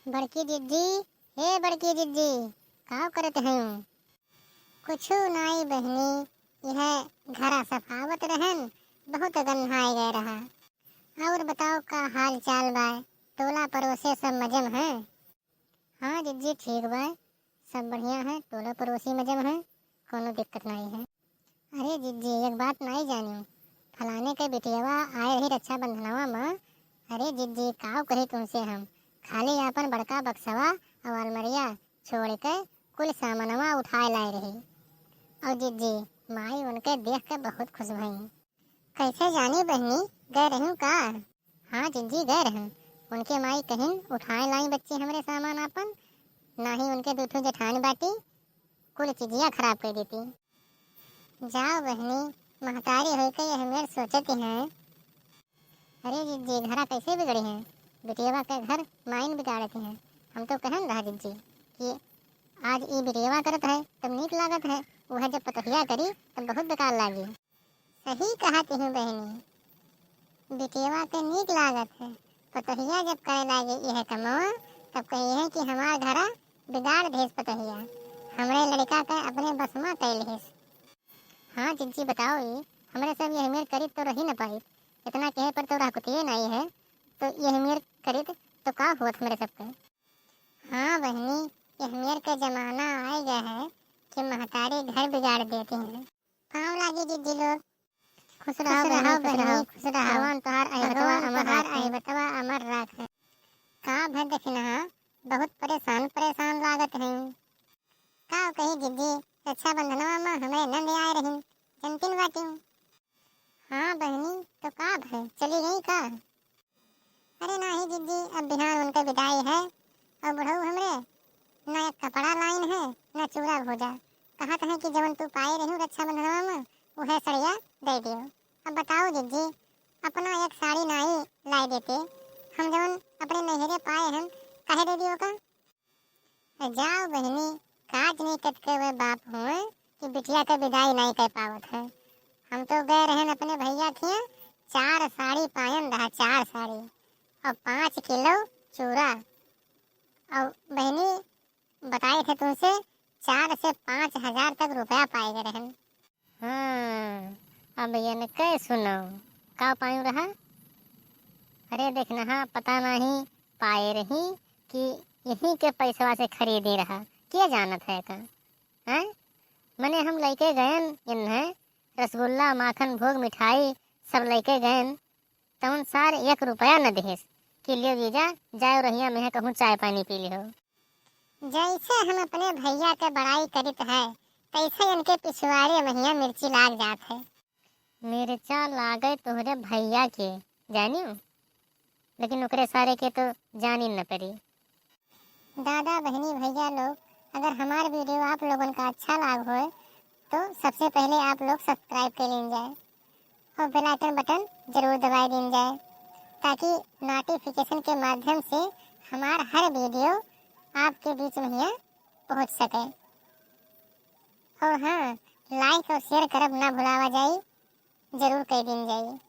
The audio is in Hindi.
बड़की जिज्जी, हे बड़की जिज्जी, का करत हैं? कुछु नाई बहनी, यह घरा सफावत रहन, बहुत गन्हाए गए रहा। और बताओ का हाल चाल बा? टोला पड़ोसे सब मजम है? हाँ जिज्जी ठीक बा, सब बढ़िया है, टोला पड़ोसी मजम है, कोनो दिक्कत नहीं है। अरे जिज्जी एक बात नहीं जानी, फलाने के बिटियावा आए रही रक्षाबंधनवा में। अरे जिज्जी काव कही तुमसे हम, खाली अपन बड़का बक्सवा और अलमरिया छोड़ के कुल सामानवा उठाए लाए रही। और जिज्जी माई उनके देख के बहुत खुश भई। कैसे जानी बहनी, गए रहूं का? हाँ जिज्जी गए रहूं, उनके माई कहीं उठाए लाई बच्चे हमरे सामान अपन, ना ही उनके दूठू जेठान बाटी कुल चीजिया खराब कर देती। जाओ बहनी, महतारी होके यह मेर सोचती हैं। अरे जिज्जी घरा कैसे बिगड़ी हैं? बिटियावा के घर माइन बिगाड़ती हैं। हम तो कहन रहा जिज्जी कि आज ई बिटियावा करत है तब नीक लागत है, वह जब पतोहिया करी तब बहुत बेकार लागी। सही कहती हूँ बहनी, बिटियावा के नीक लागत है, पतोहिया जब करे लागी यह कमवा तब कही है कि हमार घरा बिगाड़ देस पतोहिया, हमरे लड़का के अपने बसमा कैल हेस। हाँ जिज्जी बताओ, ये हमरे सब यह मेर करी तो रही न पाई, इतना कहे पर तो राकुतिये नहीं है, तो यह मेर करित तो का हुआ हमरे सबके? हाँ बहनी, यह मेर के जमाना आ गया है कि महतारी घर बिगाड़ देती हैं। पाँव लागी जिज्जी लोग। खुश रहो बहनी, खुश रहो। भगवान तोहार अहिबतवा अमर राखे। का भर देखना, बहुत परेशान लागत हैं। का कही जिज्जी, रक्षाबंधनवा में हमें नंद आए रही, जनतिन बाटी। हाँ बहनी, तो का भर चली गई का? अरे नहीं जिज्जी, अब बिहान उनके विदाई है, और बुढ़ऊ हमरे न एक कपड़ा लाइन है न चूड़ा भोजा। कहत है कि जवन तू पाई रही रक्षाबंधनवा में वह सड़िया दे दियो। अब बताओ जिज्जी, अपना एक साड़ी नहीं लाई देते, हम जवन अपने नहरे पाए हम कहे दे दियो का? जाओ बहनी, काज नहीं कट के वे बाप हुए कि बिटिया का विदाई नहीं कर पावत है। हम तो गए रहन अपने भैया थे, 4 साड़ी पायन रहा, 4 साड़ी और 5 किलो चूड़ा। और बहनी बताए थे तुमसे 4 से 5 हजार तक रुपया पाए गए रहन। हाँ अब ये कह सुनो, का पायू रहा? अरे देखना हाँ, पता नहीं पाए रही कि यहीं के पैसवा से खरीदी रहा, क्या जानत है का? हैं मने हम लेके गए इन्हें रसगुल्ला माखन भोग मिठाई सब लेके गए, तउन सार 1 रुपया न देस कि लियो जीजा जाओ रहिया में कहूँ चाय पानी पी लियो। जैसे हम अपने भैया के बड़ाई करित है, तैसे इनके पिछवाड़े महिया मिर्ची लाग जात है। मिर्चा लागे तोहरे भैया के जानियो, लेकिन ओकरे सारे के तो जानी न पड़ी। दादा बहनी भैया लोग, अगर हमार वीडियो आप लोगों का अच्छा लाग हो तो सबसे पहले आप लोग सब्सक्राइब कर लीन जाए और बेल आइकन बटन जरूर दबाई दीन जाए, ताकि नोटिफिकेशन के माध्यम से हमार हर वीडियो आपके बीच में ही पहुंच सके। और हाँ, लाइक और शेयर करब ना भुलावा जाई, जरूर कर दीन जाइए।